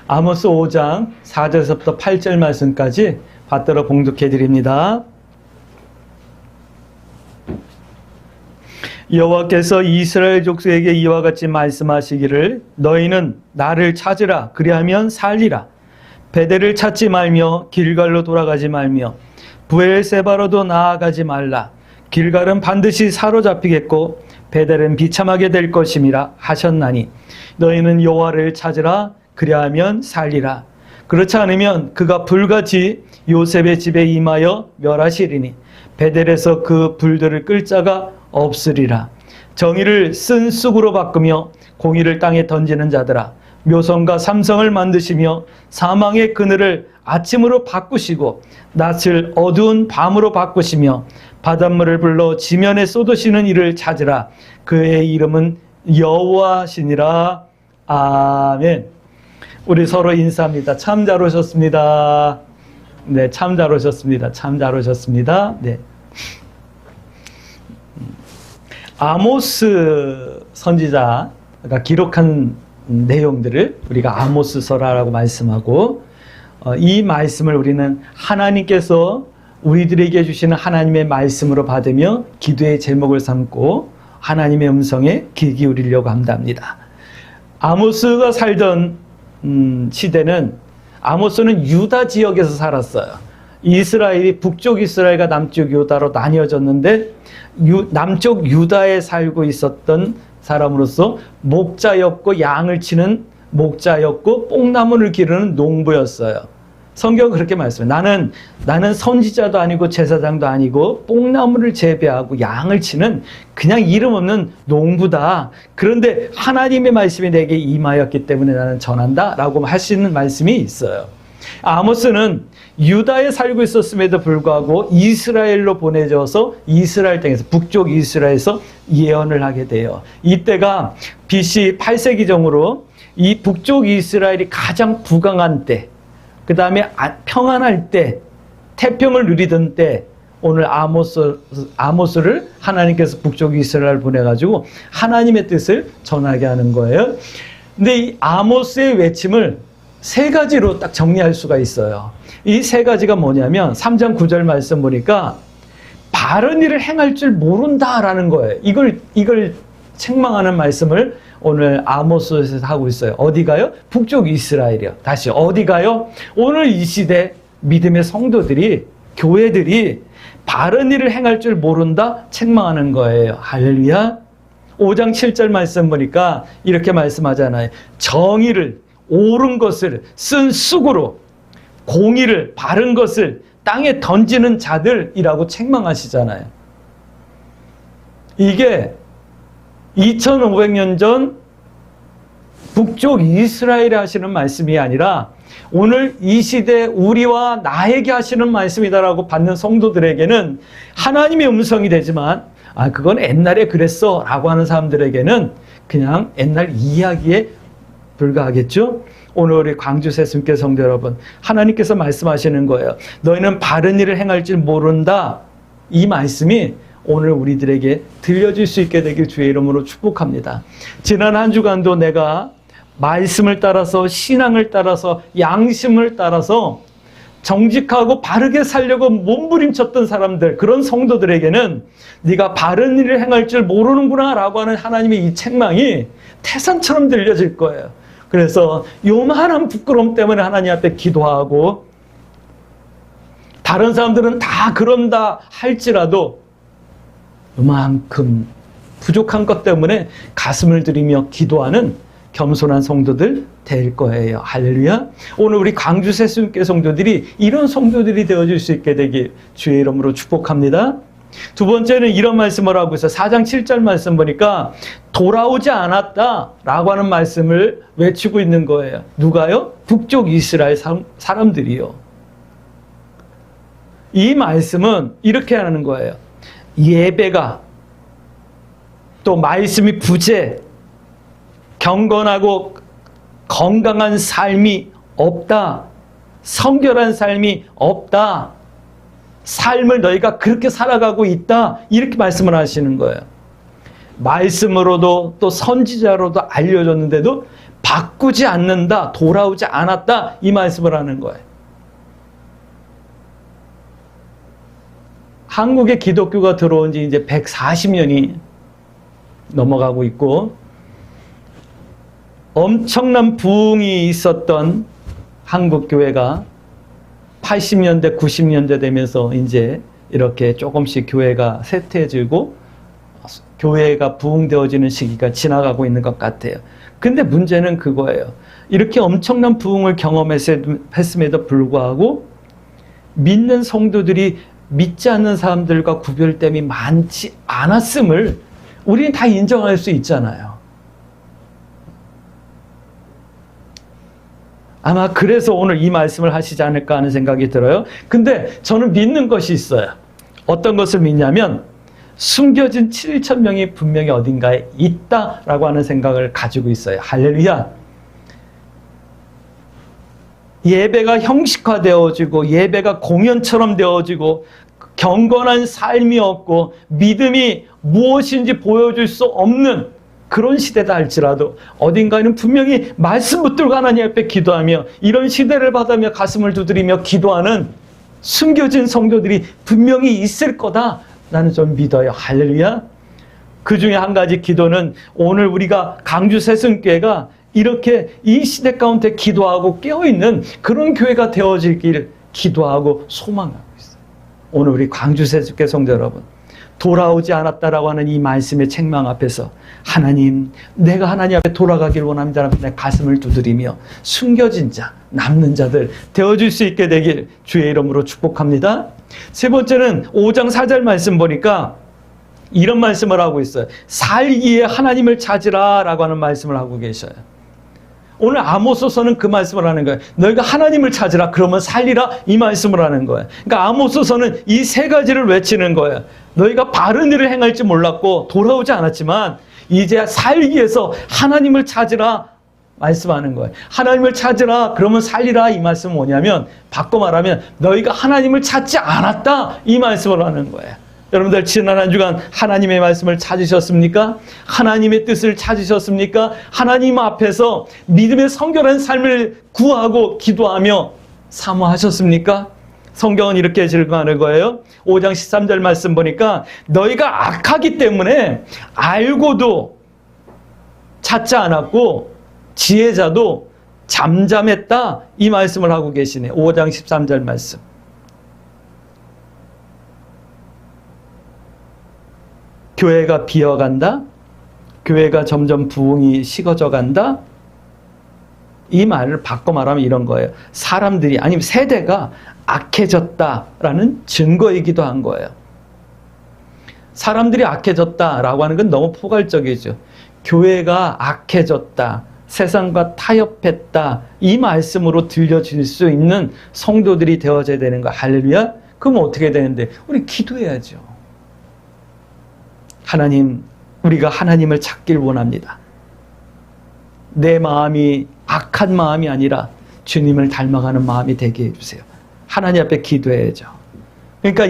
아모스 5장 4절에서부터 8절 말씀까지 받들어 봉독해 드립니다. 여호와께서 이스라엘 족속에게 이와 같이 말씀하시기를 너희는 나를 찾으라 그리하면 살리라. 베델을 찾지 말며 길갈로 돌아가지 말며 브엘세바로도 나아가지 말라. 길갈은 반드시 사로잡히겠고 베델은 비참하게 될 것임이라 하셨나니 너희는 여호와를 찾으라 그리하면 살리라. 그렇지 않으면 그가 불같이 요셉의 집에 임하여 멸하시리니 베델에서 그 불들을 끌 자가 없으리라. 정의를 쓴 쑥으로 바꾸며 공의를 땅에 던지는 자들아, 묘성과 삼성을 만드시며 사망의 그늘을 아침으로 바꾸시고 낯을 어두운 밤으로 바꾸시며 바닷물을 불러 지면에 쏟으시는 이를 찾으라. 그의 이름은 여호와시니라. 아멘. 우리 서로 인사합니다. 참 잘 오셨습니다. 네, 참 잘 오셨습니다. 참 잘 오셨습니다. 네. 아모스 선지자가 기록한 내용들을 우리가 아모스서라고 말씀하고, 이 말씀을 우리는 하나님께서 우리들에게 주시는 하나님의 말씀으로 받으며 기도의 제목을 삼고 하나님의 음성에 귀 기울이려고 한답니다. 아모스가 살던 시대는, 아모스는 유다 지역에서 살았어요. 이스라엘이 북쪽 이스라엘과 남쪽 유다로 나뉘어졌는데 남쪽 유다에 살고 있었던 사람으로서 목자였고 양을 치는 목자였고 뽕나무를 기르는 농부였어요. 성경은 그렇게 말씀해요. 나는 선지자도 아니고 제사장도 아니고 뽕나무를 재배하고 양을 치는 그냥 이름 없는 농부다. 그런데 하나님의 말씀이 내게 임하였기 때문에 나는 전한다 라고 하시는 말씀이 있어요. 아모스는 유다에 살고 있었음에도 불구하고 이스라엘로 보내져서 이스라엘 땅에서, 북쪽 이스라엘에서 예언을 하게 돼요. 이때가 BC 8세기정으로 이 북쪽 이스라엘이 가장 부강한 때, 그 다음에 평안할 때, 태평을 누리던 때, 오늘 아모스를 하나님께서 북쪽 이스라엘을 보내가지고 하나님의 뜻을 전하게 하는 거예요. 근데 이 아모스의 외침을 세 가지로 딱 정리할 수가 있어요. 이 세 가지가 뭐냐면 3장 9절 말씀 보니까 바른 일을 행할 줄 모른다라는 거예요. 이걸 책망하는 말씀을 오늘 아모스에서 하고 있어요. 어디가요? 북쪽 이스라엘이요. 다시 어디가요? 오늘 이 시대 믿음의 성도들이, 교회들이 바른 일을 행할 줄 모른다 책망하는 거예요. 할렐루야. 5장 7절 말씀 보니까 이렇게 말씀하잖아요. 정의를, 옳은 것을 쓴 쑥으로 공의를, 바른 것을 땅에 던지는 자들이라고 책망하시잖아요. 이게 2500년 전 북쪽 이스라엘에 하시는 말씀이 아니라 오늘 이 시대 우리와 나에게 하시는 말씀이다라고 받는 성도들에게는 하나님의 음성이 되지만, 그건 옛날에 그랬어 라고 하는 사람들에게는 그냥 옛날 이야기에 불과하겠죠? 오늘 우리 광주 새순교 성도 여러분, 하나님께서 말씀하시는 거예요. 너희는 바른 일을 행할 줄 모른다. 이 말씀이 오늘 우리들에게 들려질 수 있게 되길 주의 이름으로 축복합니다. 지난 한 주간도 내가 말씀을 따라서, 신앙을 따라서, 양심을 따라서 정직하고 바르게 살려고 몸부림쳤던 사람들, 그런 성도들에게는 네가 바른 일을 행할 줄 모르는구나 라고 하는 하나님의 이 책망이 태산처럼 들려질 거예요. 그래서 요만한 부끄러움 때문에 하나님 앞에 기도하고, 다른 사람들은 다 그런다 할지라도 요만큼 부족한 것 때문에 가슴을 들이며 기도하는 겸손한 성도들 될 거예요. 할렐루야. 오늘 우리 광주 새순교 성도들이 이런 성도들이 되어줄 수 있게 되길 주의 이름으로 축복합니다. 두 번째는 이런 말씀을 하고 있어요. 4장 7절 말씀 보니까 돌아오지 않았다라고 하는 말씀을 외치고 있는 거예요. 누가요? 북쪽 이스라엘 사람들이요. 이 말씀은 이렇게 하는 거예요. 예배가, 또 말씀이 부재, 경건하고 건강한 삶이 없다. 성결한 삶이 없다. 삶을 너희가 그렇게 살아가고 있다. 이렇게 말씀을 하시는 거예요. 말씀으로도 또 선지자로도 알려줬는데도 바꾸지 않는다, 돌아오지 않았다, 이 말씀을 하는 거예요. 한국에 기독교가 들어온 지 이제 140년이 넘어가고 있고, 엄청난 부흥이 있었던 한국교회가 80년대, 90년대 되면서 이제 이렇게 조금씩 교회가 쇠퇴해지고 교회가 부흥되어지는 시기가 지나가고 있는 것 같아요. 근데 문제는 그거예요. 이렇게 엄청난 부흥을 경험했음에도 불구하고 믿는 성도들이 믿지 않는 사람들과 구별됨이 많지 않았음을 우리는 다 인정할 수 있잖아요. 아마 그래서 오늘 이 말씀을 하시지 않을까 하는 생각이 들어요. 근데 저는 믿는 것이 있어요. 어떤 것을 믿냐면 숨겨진 7,000명이 분명히 어딘가에 있다라고 하는 생각을 가지고 있어요. 할렐루야. 예배가 형식화되어지고 예배가 공연처럼 되어지고 경건한 삶이 없고 믿음이 무엇인지 보여줄 수 없는 그런 시대다 할지라도 어딘가에는 분명히 말씀 붙들고 하나님 앞에 기도하며 이런 시대를 받으며 가슴을 두드리며 기도하는 숨겨진 성도들이 분명히 있을 거다. 나는 좀 믿어요. 할렐루야. 그 중에 한 가지 기도는 오늘 우리가 강주 새순교회가 이렇게 이 시대 가운데 기도하고 깨어있는 그런 교회가 되어지길 기도하고 소망하고 있어요. 오늘 우리 강주 새순교회 성도 여러분, 돌아오지 않았다라고 하는 이 말씀의 책망 앞에서 하나님, 내가 하나님 앞에 돌아가길 원합니다. 내 가슴을 두드리며 숨겨진 자, 남는 자들 되어줄 수 있게 되길 주의 이름으로 축복합니다. 세 번째는 5장 4절 말씀 보니까 이런 말씀을 하고 있어요. 살기에 하나님을 찾으라 라고 하는 말씀을 하고 계셔요. 오늘 아모스서는 그 말씀을 하는 거예요. 너희가 하나님을 찾으라, 그러면 살리라, 이 말씀을 하는 거예요. 그러니까 아모스서는 이 세 가지를 외치는 거예요. 너희가 바른 일을 행할지 몰랐고 돌아오지 않았지만 이제 살기 위해서 하나님을 찾으라 말씀하는 거예요. 하나님을 찾으라, 그러면 살리라, 이 말씀은 뭐냐면 바꿔 말하면 너희가 하나님을 찾지 않았다, 이 말씀을 하는 거예요. 여러분들 지난 한 주간 하나님의 말씀을 찾으셨습니까? 하나님의 뜻을 찾으셨습니까? 하나님 앞에서 믿음의 성결한 삶을 구하고 기도하며 사모하셨습니까? 성경은 이렇게 질문하는 거예요. 5장 13절 말씀 보니까 너희가 악하기 때문에 알고도 찾지 않았고 지혜자도 잠잠했다, 이 말씀을 하고 계시네. 5장 13절 말씀. 교회가 비어간다? 교회가 점점 부흥이 식어져 간다? 이 말을 바꿔 말하면 이런 거예요. 사람들이, 아니면 세대가 악해졌다라는 증거이기도 한 거예요. 사람들이 악해졌다라고 하는 건 너무 포괄적이죠. 교회가 악해졌다, 세상과 타협했다, 이 말씀으로 들려질 수 있는 성도들이 되어져야 되는 거야. 할렐루야. 그럼 어떻게 되는데? 우리 기도해야죠. 하나님, 우리가 하나님을 찾길 원합니다. 내 마음이 악한 마음이 아니라 주님을 닮아가는 마음이 되게 해주세요. 하나님 앞에 기도해야죠. 그러니까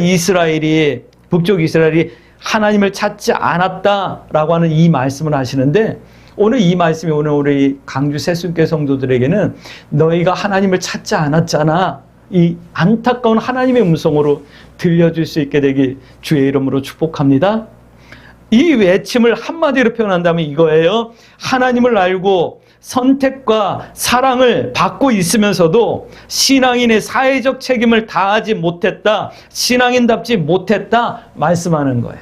북쪽 이스라엘이 하나님을 찾지 않았다라고 하는 이 말씀을 하시는데, 오늘 이 말씀이 오늘 우리 강주 새순교회 성도들에게는 너희가 하나님을 찾지 않았잖아, 이 안타까운 하나님의 음성으로 들려줄 수 있게 되길 주의 이름으로 축복합니다. 이 외침을 한마디로 표현한다면 이거예요. 하나님을 알고 선택과 사랑을 받고 있으면서도 신앙인의 사회적 책임을 다하지 못했다, 신앙인답지 못했다 말씀하는 거예요.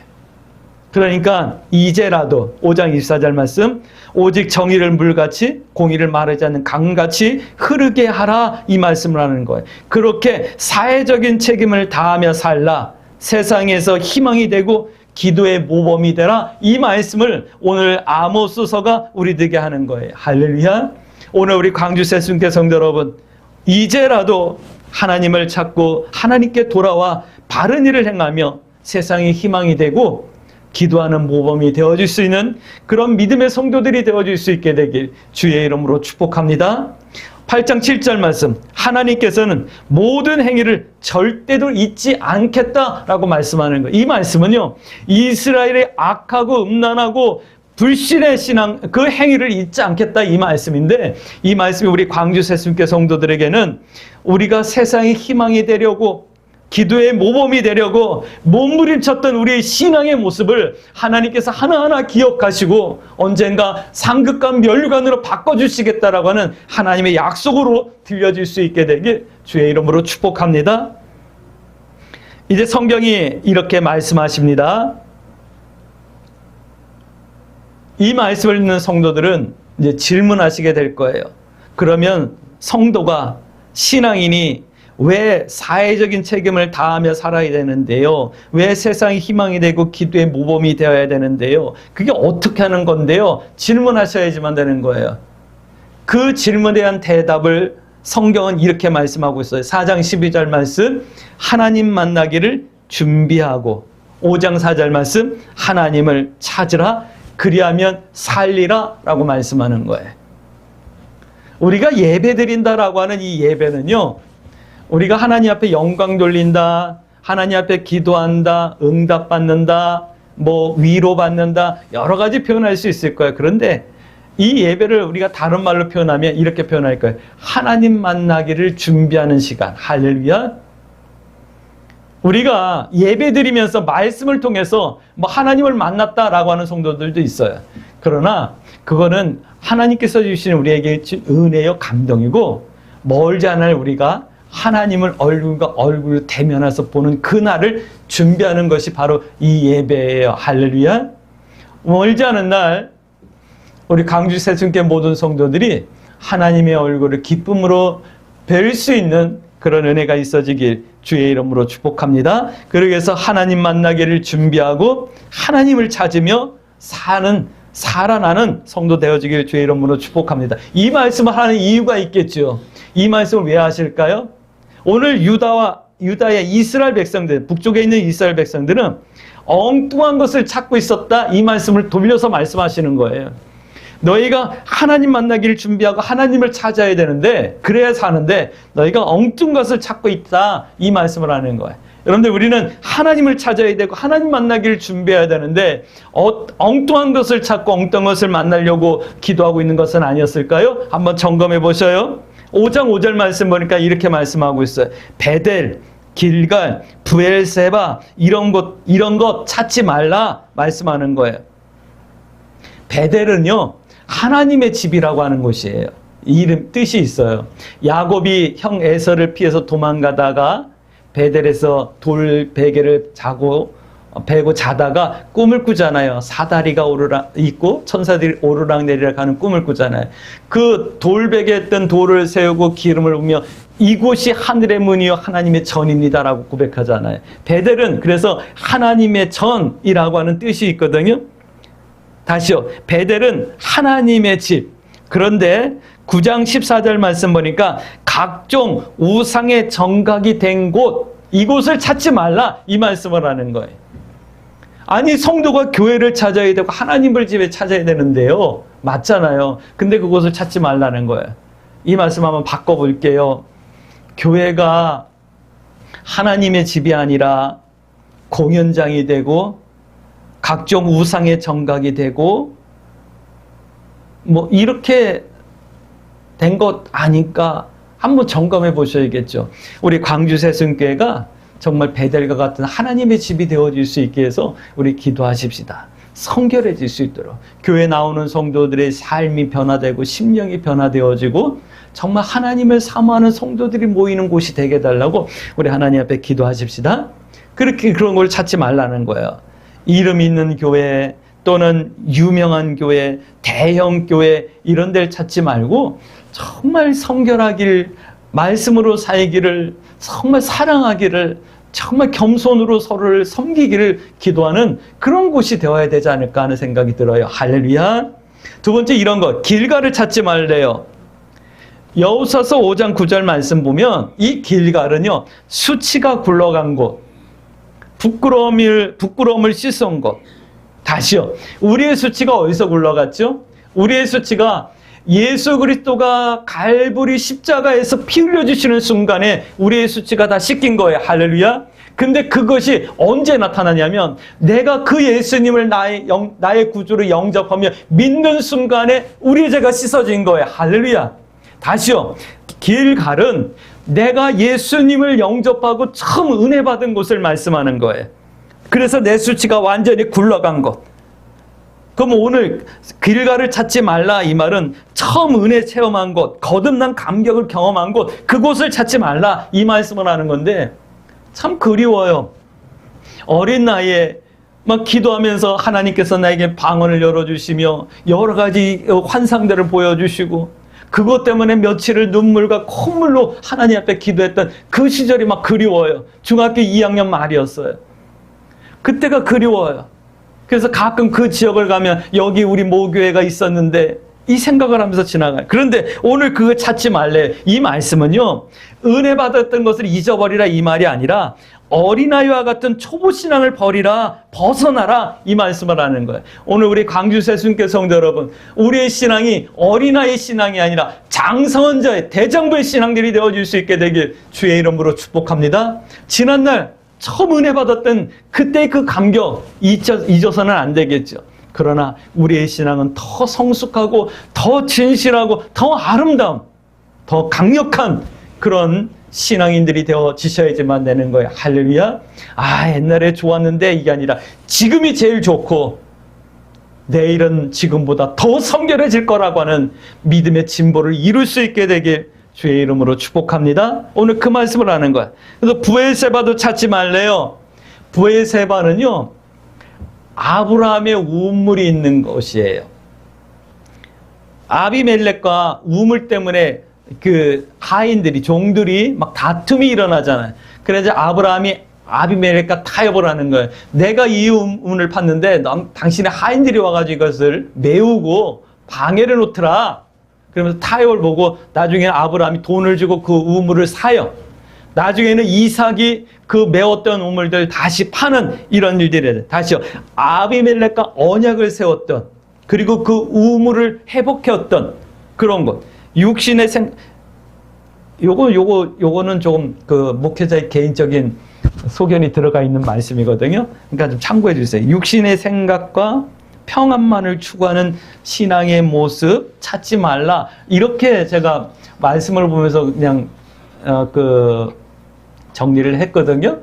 그러니까 이제라도 5장 24절 말씀, 오직 정의를 물같이 공의를 마르지 않는 강같이 흐르게 하라, 이 말씀을 하는 거예요. 그렇게 사회적인 책임을 다하며 살라, 세상에서 희망이 되고 기도의 모범이 되라, 이 말씀을 오늘 아모스서가 우리들에게 하는 거예요. 할렐루야. 오늘 우리 광주 새순교회 성도 여러분, 이제라도 하나님을 찾고 하나님께 돌아와 바른 일을 행하며 세상의 희망이 되고 기도하는 모범이 되어줄 수 있는 그런 믿음의 성도들이 되어줄 수 있게 되길 주의 이름으로 축복합니다. 8장 7절 말씀, 하나님께서는 모든 행위를 절대로 잊지 않겠다라고 말씀하는 거예요. 이 말씀은요, 이스라엘의 악하고 음란하고 불신의 신앙, 그 행위를 잊지 않겠다 이 말씀인데, 이 말씀이 우리 광주 새순교 성도들에게는 우리가 세상의 희망이 되려고, 기도의 모범이 되려고 몸부림쳤던 우리의 신앙의 모습을 하나님께서 하나하나 기억하시고 언젠가 상급관 면류관으로 바꿔주시겠다라고 하는 하나님의 약속으로 들려질 수 있게 되길 주의 이름으로 축복합니다. 이제 성경이 이렇게 말씀하십니다. 이 말씀을 듣는 성도들은 이제 질문하시게 될 거예요. 그러면 성도가, 신앙인이 왜 사회적인 책임을 다하며 살아야 되는데요? 왜 세상의 희망이 되고 기도의 모범이 되어야 되는데요? 그게 어떻게 하는 건데요? 질문하셔야지만 되는 거예요. 그 질문에 대한 대답을 성경은 이렇게 말씀하고 있어요. 4장 12절 말씀, 하나님 만나기를 준비하고, 5장 4절 말씀, 하나님을 찾으라, 그리하면 살리라 라고 말씀하는 거예요. 우리가 예배 드린다라고 하는 이 예배는요, 우리가 하나님 앞에 영광 돌린다, 하나님 앞에 기도한다, 응답받는다, 위로받는다, 여러 가지 표현할 수 있을 거예요. 그런데 이 예배를 우리가 다른 말로 표현하면 이렇게 표현할 거예요. 하나님 만나기를 준비하는 시간. 할렐루야. 우리가 예배 드리면서 말씀을 통해서 하나님을 만났다라고 하는 성도들도 있어요. 그러나 그거는 하나님께서 주시는 우리에게 은혜요 감동이고, 멀지 않을 우리가 하나님을 얼굴과 얼굴 대면해서 보는 그날을 준비하는 것이 바로 이 예배예요. 할렐루야. 멀지 않은 날 우리 광주 새순교 모든 성도들이 하나님의 얼굴을 기쁨으로 뵐 수 있는 그런 은혜가 있어지길 주의 이름으로 축복합니다. 그러기 위해서 하나님 만나기를 준비하고 하나님을 찾으며 살아나는 성도 되어지길 주의 이름으로 축복합니다. 이 말씀을 하는 이유가 있겠죠. 이 말씀을 왜 하실까요? 오늘 유다의 이스라엘 백성들, 북쪽에 있는 이스라엘 백성들은 엉뚱한 것을 찾고 있었다. 이 말씀을 돌려서 말씀하시는 거예요. 너희가 하나님 만나기를 준비하고 하나님을 찾아야 되는데, 그래야 사는데 너희가 엉뚱한 것을 찾고 있다. 이 말씀을 하는 거예요. 여러분들, 우리는 하나님을 찾아야 되고 하나님 만나기를 준비해야 되는데 엉뚱한 것을 찾고 엉뚱한 것을 만나려고 기도하고 있는 것은 아니었을까요? 한번 점검해 보셔요. 5장 5절 말씀 보니까 이렇게 말씀하고 있어요. 베델, 길갈, 브엘세바 이런 것 찾지 말라 말씀하는 거예요. 베델은요, 하나님의 집이라고 하는 곳이에요. 이름 뜻이 있어요. 야곱이 형 에서를 피해서 도망가다가 베델에서 돌 베개를 베고 자다가 꿈을 꾸잖아요. 사다리가 있고 천사들이 오르락내리락 하는 꿈을 꾸잖아요. 그 돌베개에 있던 돌을 세우고 기름을 부으며 이곳이 하늘의 문이요 하나님의 전입니다라고 고백하잖아요. 베델은 그래서 하나님의 전이라고 하는 뜻이 있거든요. 다시요. 베델은 하나님의 집. 그런데 9장 14절 말씀 보니까 각종 우상의 정각이 된 곳, 이곳을 찾지 말라 이 말씀을 하는 거예요. 아니, 성도가 교회를 찾아야 되고 하나님을 집에 찾아야 되는데요. 맞잖아요. 근데 그곳을 찾지 말라는 거예요. 이 말씀 한번 바꿔볼게요. 교회가 하나님의 집이 아니라 공연장이 되고 각종 우상의 정각이 되고 이렇게 된 것 아니까 한번 점검해 보셔야겠죠. 우리 광주 새순교회가 정말 베델과 같은 하나님의 집이 되어질 수 있게 해서 우리 기도하십시다. 성결해질 수 있도록 교회 나오는 성도들의 삶이 변화되고 심령이 변화되어지고 정말 하나님을 사모하는 성도들이 모이는 곳이 되게 해달라고 우리 하나님 앞에 기도하십시다. 그런 걸 찾지 말라는 거예요. 이름 있는 교회 또는 유명한 교회, 대형 교회 이런 데를 찾지 말고 정말 성결하길, 말씀으로 살기를, 정말 사랑하기를, 정말 겸손으로 서로를 섬기기를 기도하는 그런 곳이 되어야 되지 않을까 하는 생각이 들어요. 할렐루야. 두 번째, 이런 것, 길갈을 찾지 말래요. 여호수아서 5장 9절 말씀 보면 이 길갈은요, 수치가 굴러간 곳, 부끄러움을 씻은 곳. 다시요. 우리의 수치가 어디서 굴러갔죠? 우리의 수치가 예수 그리스도가 갈보리 십자가에서 피 흘려주시는 순간에 우리의 수치가 다 씻긴 거예요. 할렐루야. 근데 그것이 언제 나타나냐면 내가 그 예수님을 나의 구주로 영접하며 믿는 순간에 우리 죄가 씻어진 거예요. 할렐루야. 다시요. 길갈은 내가 예수님을 영접하고 처음 은혜 받은 곳을 말씀하는 거예요. 그래서 내 수치가 완전히 굴러간 것. 그럼 오늘 길갈을 찾지 말라 이 말은 처음 은혜 체험한 곳, 거듭난 감격을 경험한 곳, 그곳을 찾지 말라 이 말씀을 하는 건데 참 그리워요. 어린 나이에 막 기도하면서 하나님께서 나에게 방언을 열어주시며 여러 가지 환상들을 보여주시고 그것 때문에 며칠을 눈물과 콧물로 하나님 앞에 기도했던 그 시절이 막 그리워요. 중학교 2학년 말이었어요. 그때가 그리워요. 그래서 가끔 그 지역을 가면 여기 우리 모교회가 있었는데 이 생각을 하면서 지나가요. 그런데 오늘 그거 찾지 말래. 이 말씀은요. 은혜 받았던 것을 잊어버리라 이 말이 아니라 어린아이와 같은 초보신앙을 버리라, 벗어나라 이 말씀을 하는 거예요. 오늘 우리 광주 새순교 성도 여러분, 우리의 신앙이 어린아이 신앙이 아니라 장성원자의 대장부의 신앙들이 되어줄 수 있게 되길 주의 이름으로 축복합니다. 지난날 처음 은혜 받았던 그때의 그 감격 잊어서는 안 되겠죠. 그러나 우리의 신앙은 더 성숙하고 더 진실하고 더 아름다운 더 강력한 그런 신앙인들이 되어지셔야지만 되는 거예요. 할렐루야. 옛날에 좋았는데 이게 아니라 지금이 제일 좋고 내일은 지금보다 더 성결해질 거라고 하는 믿음의 진보를 이룰 수 있게 되길 주의 이름으로 축복합니다. 오늘 그 말씀을 하는 거야. 그래서 브엘세바도 찾지 말래요. 브엘세바는요, 아브라함의 우물이 있는 곳이에요. 아비멜렉과 우물 때문에 그 하인들이, 종들이 막 다툼이 일어나잖아요. 그래서 아브라함이 아비멜렉과 타협을 하는 거예요. 내가 이 우물을 팠는데 당신의 하인들이 와가지고 이것을 메우고 방해를 놓더라. 그러면서 타협을 보고 나중에 아브라함이 돈을 주고 그 우물을 사요. 나중에는 이삭이 그 메웠던 우물들 다시 파는 이런 일들이 다시요. 아비멜렉과 언약을 세웠던 그리고 그 우물을 회복해왔던 그런 것. 육신의 요거는 조금 그 목회자의 개인적인 소견이 들어가 있는 말씀이거든요. 그러니까 좀 참고해 주세요. 육신의 생각과 평안만을 추구하는 신앙의 모습 찾지 말라. 이렇게 제가 말씀을 보면서 그냥 정리를 했거든요.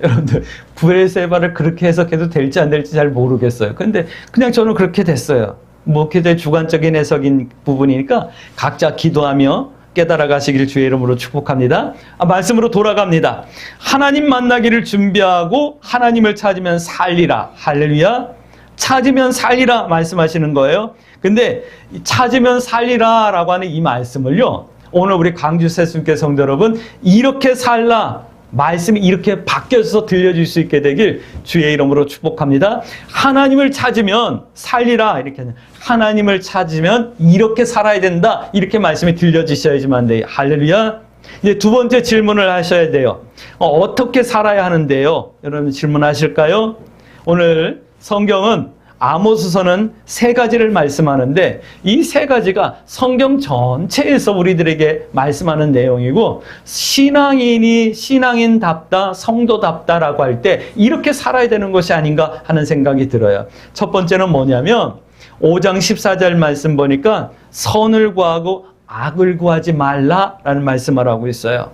여러분들 브엘세바를 그렇게 해석해도 될지 안 될지 잘 모르겠어요. 근데 그냥 저는 그렇게 됐어요. 목회자의 주관적인 해석인 부분이니까 각자 기도하며 깨달아 가시길 주의 이름으로 축복합니다. 말씀으로 돌아갑니다. 하나님 만나기를 준비하고 하나님을 찾으면 살리라. 할렐루야. 찾으면 살리라 말씀하시는 거예요. 근데 찾으면 살리라 라고 하는 이 말씀을요, 오늘 우리 광주 새순교 성도 여러분, 이렇게 살라 말씀이 이렇게 바뀌어서 들려줄 수 있게 되길 주의 이름으로 축복합니다. 하나님을 찾으면 살리라. 이렇게 하나님을 찾으면 이렇게 살아야 된다. 이렇게 말씀이 들려주셔야지만 돼요. 할렐루야. 이제 두 번째 질문을 하셔야 돼요. 어떻게 살아야 하는데요? 여러분 질문하실까요? 오늘 성경은 아모스서는 세 가지를 말씀하는데 이 세 가지가 성경 전체에서 우리들에게 말씀하는 내용이고, 신앙인이 신앙인답다, 성도답다라고 할 때 이렇게 살아야 되는 것이 아닌가 하는 생각이 들어요. 첫 번째는 뭐냐면 5장 14절 말씀 보니까 선을 구하고 악을 구하지 말라라는 말씀을 하고 있어요.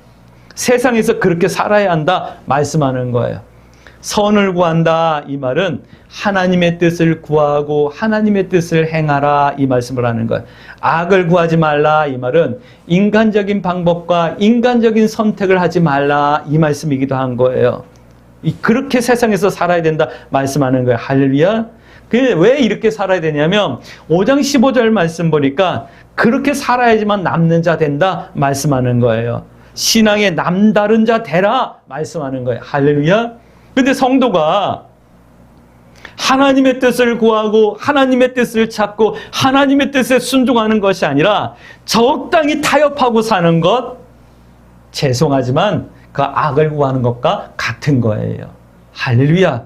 세상에서 그렇게 살아야 한다 말씀하는 거예요. 선을 구한다 이 말은 하나님의 뜻을 구하고 하나님의 뜻을 행하라 이 말씀을 하는 거예요. 악을 구하지 말라 이 말은 인간적인 방법과 인간적인 선택을 하지 말라 이 말씀이기도 한 거예요. 그렇게 세상에서 살아야 된다 말씀하는 거예요. 할렐루야. 왜 이렇게 살아야 되냐면 5장 15절 말씀 보니까 그렇게 살아야지만 남는 자 된다 말씀하는 거예요. 신앙의 남다른 자 되라 말씀하는 거예요. 할렐루야. 근데 성도가 하나님의 뜻을 구하고 하나님의 뜻을 찾고 하나님의 뜻에 순종하는 것이 아니라 적당히 타협하고 사는 것, 죄송하지만 그 악을 구하는 것과 같은 거예요. 할렐루야.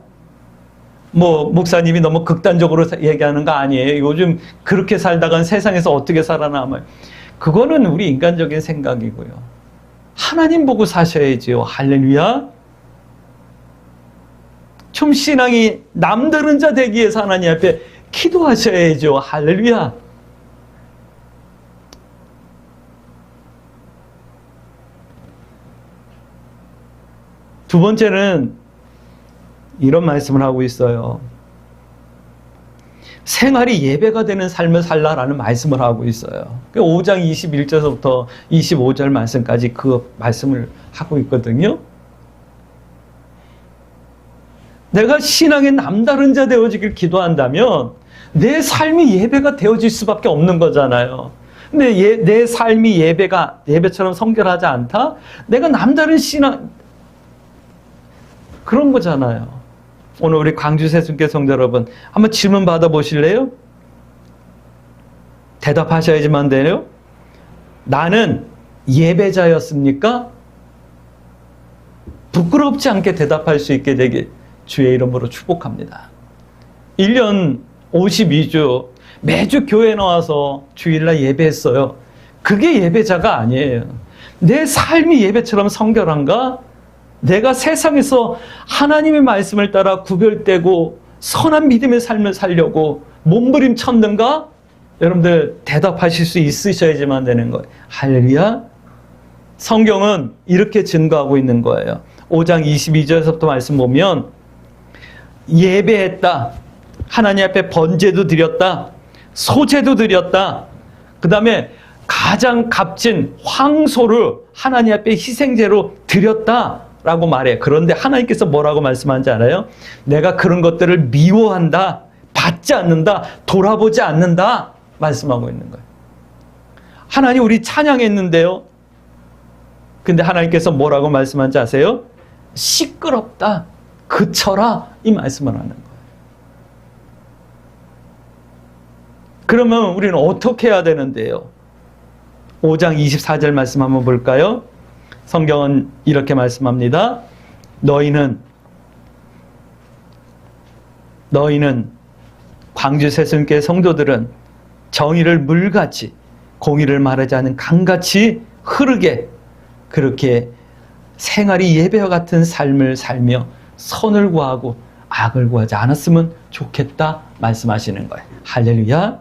목사님이 너무 극단적으로 얘기하는 거 아니에요. 요즘 그렇게 살다간 세상에서 어떻게 살아남아요. 그거는 우리 인간적인 생각이고요. 하나님 보고 사셔야지요. 할렐루야. 좀 신앙이 남다른 자 되기 위해서 하나님 앞에 기도하셔야죠. 할렐루야. 두 번째는 이런 말씀을 하고 있어요. 생활이 예배가 되는 삶을 살라라는 말씀을 하고 있어요. 5장 21절부터 25절 말씀까지 그 말씀을 하고 있거든요. 내가 신앙의 남다른 자 되어지길 기도한다면 내 삶이 예배가 되어질 수밖에 없는 거잖아요. 근데 내 삶이 예배처럼 성결하지 않다? 내가 남다른 신앙, 그런 거잖아요. 오늘 우리 광주 새순교 성도 여러분, 한번 질문 받아보실래요? 대답하셔야지만 돼요. 나는 예배자였습니까? 부끄럽지 않게 대답할 수 있게 되길 주의 이름으로 축복합니다. 1년 52주 매주 교회 나와서 주일날 예배했어요. 그게 예배자가 아니에요. 내 삶이 예배처럼 성결한가? 내가 세상에서 하나님의 말씀을 따라 구별되고 선한 믿음의 삶을 살려고 몸부림쳤는가? 여러분들 대답하실 수 있으셔야지만 되는 거예요. 할렐루야. 성경은 이렇게 증거하고 있는 거예요. 5장 22절에서부터 말씀 보면 예배했다. 하나님 앞에 번제도 드렸다. 소제도 드렸다. 그 다음에 가장 값진 황소를 하나님 앞에 희생제로 드렸다 라고 말해요. 그런데 하나님께서 뭐라고 말씀하는지 알아요? 내가 그런 것들을 미워한다, 받지 않는다, 돌아보지 않는다 말씀하고 있는 거예요. 하나님 우리 찬양했는데요. 근데 하나님께서 뭐라고 말씀하는지 아세요? 시끄럽다, 그쳐라 이 말씀을 하는 거예요. 그러면 우리는 어떻게 해야 되는데요? 5장 24절 말씀 한번 볼까요? 성경은 이렇게 말씀합니다. 너희는 광주 새순교회 성도들은 정의를 물같이 공의를 말하지 않은 강같이 흐르게 그렇게 생활이 예배와 같은 삶을 살며 선을 구하고 악을 구하지 않았으면 좋겠다 말씀하시는 거예요. 할렐루야.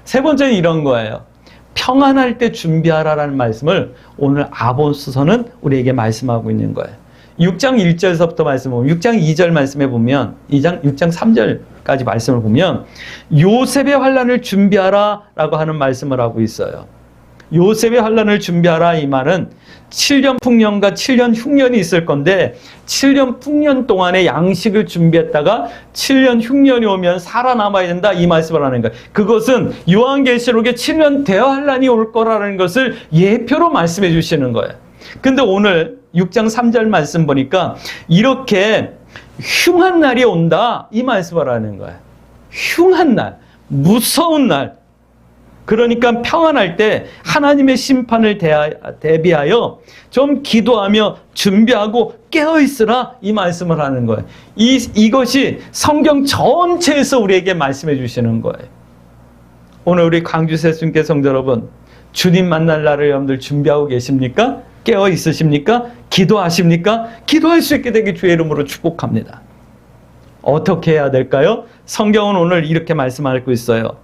세 번째는 이런 거예요. 평안할 때 준비하라라는 말씀을 오늘 아모스서는 우리에게 말씀하고 있는 거예요. 6장 1절에서부터 말씀 보면 6장 2절 말씀에 보면 6장 3절까지 말씀을 보면 요셉의 환난을 준비하라 라고 하는 말씀을 하고 있어요. 요셉의 환난을 준비하라 이 말은 7년 풍년과 7년 흉년이 있을 건데 7년 풍년 동안에 양식을 준비했다가 7년 흉년이 오면 살아남아야 된다 이 말씀을 하는 거예요. 그것은 요한계시록에 7년 대환란이 올 거라는 것을 예표로 말씀해 주시는 거예요. 근데 오늘 6장 3절 말씀 보니까 이렇게 흉한 날이 온다 이 말씀을 하는 거예요. 흉한 날, 무서운 날. 그러니까 평안할 때 하나님의 심판을 대비하여 좀 기도하며 준비하고 깨어있으라 이 말씀을 하는 거예요. 이것이 성경 전체에서 우리에게 말씀해 주시는 거예요. 오늘 우리 광주 새순교 성도 여러분, 주님 만날 날을 여러분들 준비하고 계십니까? 깨어있으십니까? 기도하십니까? 기도할 수 있게 되길 주의 이름으로 축복합니다. 어떻게 해야 될까요? 성경은 오늘 이렇게 말씀하고 있어요.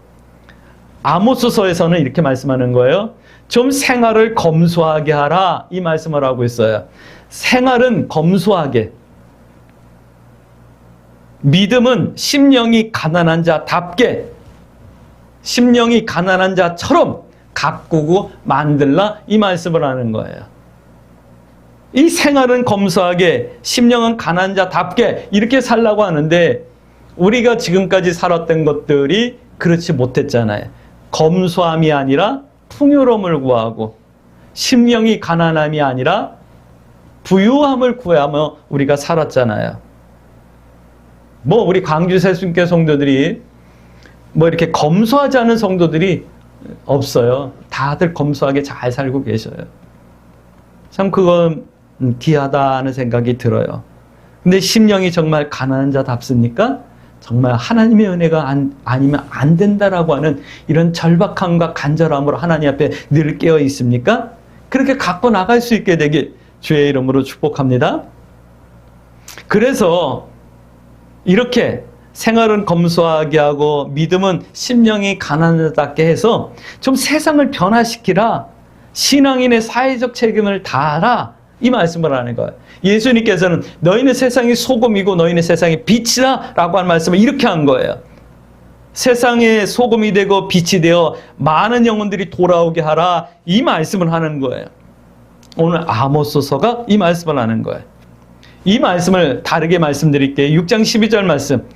아모스서에서는 이렇게 말씀하는 거예요. 좀 생활을 검소하게 하라 이 말씀을 하고 있어요. 생활은 검소하게. 믿음은 심령이 가난한 자답게, 심령이 가난한 자처럼 가꾸고 만들라 이 말씀을 하는 거예요. 이 생활은 검소하게, 심령은 가난한 자답게 이렇게 살라고 하는데 우리가 지금까지 살았던 것들이 그렇지 못했잖아요. 검소함이 아니라 풍요로움을 구하고 심령이 가난함이 아니라 부유함을 구하며 우리가 살았잖아요. 우리 광주 새순교 성도들이 이렇게 검소하지 않은 성도들이 없어요. 다들 검소하게 잘 살고 계셔요. 참 그건 귀하다는 생각이 들어요. 근데 심령이 정말 가난한 자답습니까? 정말 하나님의 은혜가 아니면 안 된다라고 하는 이런 절박함과 간절함으로 하나님 앞에 늘 깨어 있습니까? 그렇게 갖고 나갈 수 있게 되길 주의 이름으로 축복합니다. 그래서 이렇게 생활은 검소하게 하고 믿음은 심령이 가난하답게 해서 좀 세상을 변화시키라. 신앙인의 사회적 책임을 다하라. 이 말씀을 하는 거예요. 예수님께서는 너희는 세상의 소금이고 너희는 세상의 빛이라 라고 한 말씀을 이렇게 한 거예요. 세상의 소금이 되고 빛이 되어 많은 영혼들이 돌아오게 하라. 이 말씀을 하는 거예요. 오늘 아모스서가 이 말씀을 하는 거예요. 이 말씀을 다르게 말씀드릴게요. 6장 12절 말씀.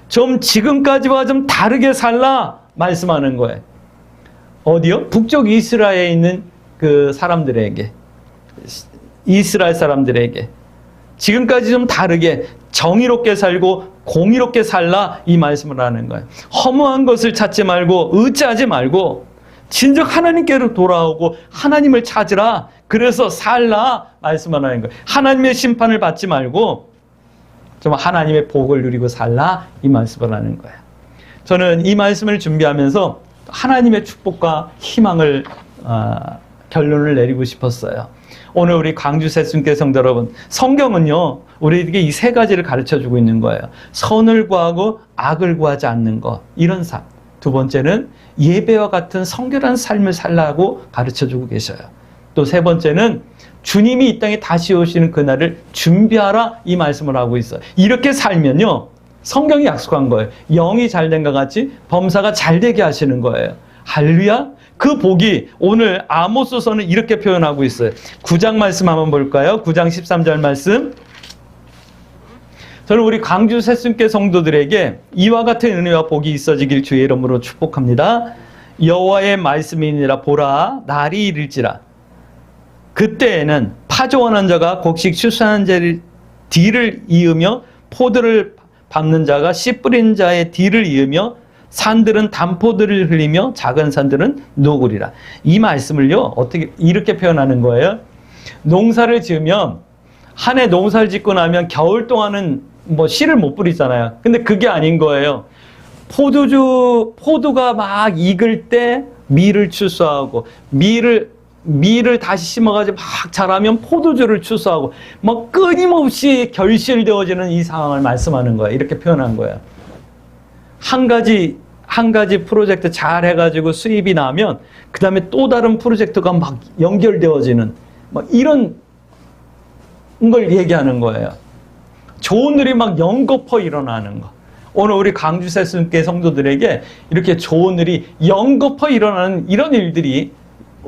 좀 지금까지와 좀 다르게 살라 말씀하는 거예요. 어디요? 북쪽 이스라엘에 있는 그 사람들에게, 이스라엘 사람들에게 지금까지 좀 다르게 정의롭게 살고 공의롭게 살라 이 말씀을 하는 거예요. 허무한 것을 찾지 말고 의지하지 말고 진즉 하나님께로 돌아오고 하나님을 찾으라. 그래서 살라 말씀을 하는 거예요. 하나님의 심판을 받지 말고 좀 하나님의 복을 누리고 살라 이 말씀을 하는 거예요. 저는 이 말씀을 준비하면서 하나님의 축복과 희망을 결론을 내리고 싶었어요. 오늘 우리 광주 새순교 성도 여러분, 성경은요 우리에게 이 세 가지를 가르쳐주고 있는 거예요. 선을 구하고 악을 구하지 않는 것, 이런 삶. 두 번째는 예배와 같은 성결한 삶을 살라고 가르쳐주고 계셔요. 또 세 번째는 주님이 이 땅에 다시 오시는 그날을 준비하라 이 말씀을 하고 있어요. 이렇게 살면요 성경이 약속한 거예요. 영이 잘된 것 같이 범사가 잘되게 하시는 거예요. 할렐루야. 그 복이 오늘 아모스서는 이렇게 표현하고 있어요. 9장 말씀 한번 볼까요? 9장 13절 말씀. 저는 우리 광주 새순교 성도들에게 이와 같은 은혜와 복이 있어지길 주의 이름으로 축복합니다. 여호와의 말씀이니라. 보라 날이 이를지라. 그때에는 파종하는 자가 곡식 출산한 자의 뒤를 이으며 포도를 밟는 자가 씨 뿌린 자의 뒤를 이으며 산들은 담포들을 흘리며 작은 산들은 녹으리라. 이 말씀을요 어떻게 이렇게 표현하는 거예요? 농사를 지으면 한 해 농사를 짓고 나면 겨울 동안은 뭐 씨를 못 뿌리잖아요. 근데 그게 아닌 거예요. 포도가 막 익을 때 밀을 추수하고 밀을 다시 심어가지고 막 자라면 포도주를 추수하고 막 끊임없이 결실되어지는 이 상황을 말씀하는 거예요. 이렇게 표현한 거예요. 한 가지 프로젝트 잘 해가지고 수입이 나면 그 다음에 또 다른 프로젝트가 막 연결되어지는 막 이런 걸 얘기하는 거예요. 좋은 일이 막 연거푸 일어나는 거. 오늘 우리 광주 새순교 성도들에게 이렇게 좋은 일이 연거푸 일어나는 이런 일들이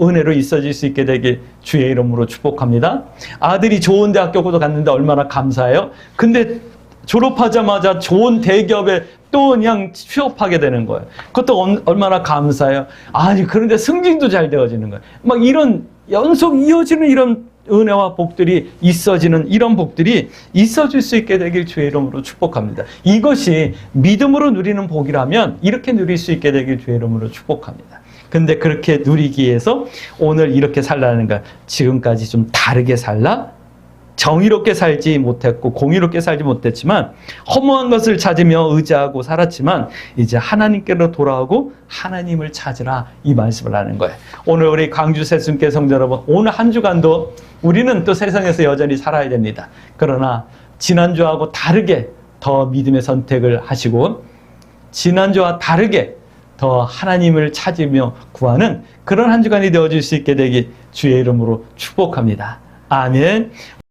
은혜로 있어질 수 있게 되길 주의 이름으로 축복합니다. 아들이 좋은 대학교도 갔는데 얼마나 감사해요. 근데 졸업하자마자 좋은 대기업에 또 그냥 취업하게 되는 거예요. 그것도 얼마나 감사해요. 아니 그런데 승진도 잘 되어지는 거예요. 막 이런 연속 이어지는 이런 은혜와 복들이 있어지는 이런 복들이 있어질 수 있게 되길 주의 이름으로 축복합니다. 이것이 믿음으로 누리는 복이라면 이렇게 누릴 수 있게 되길 주의 이름으로 축복합니다. 근데 그렇게 누리기 위해서 오늘 이렇게 살라는 거야. 지금까지 좀 다르게 살라? 정의롭게 살지 못했고 공의롭게 살지 못했지만 허무한 것을 찾으며 의지하고 살았지만 이제 하나님께로 돌아오고 하나님을 찾으라 이 말씀을 하는 거예요. 오늘 우리 광주 새순교 성도 여러분, 오늘 한 주간도 우리는 또 세상에서 여전히 살아야 됩니다. 그러나 지난주하고 다르게 더 믿음의 선택을 하시고 지난주와 다르게 더 하나님을 찾으며 구하는 그런 한 주간이 되어질 수 있게 되기 주의 이름으로 축복합니다. 아멘.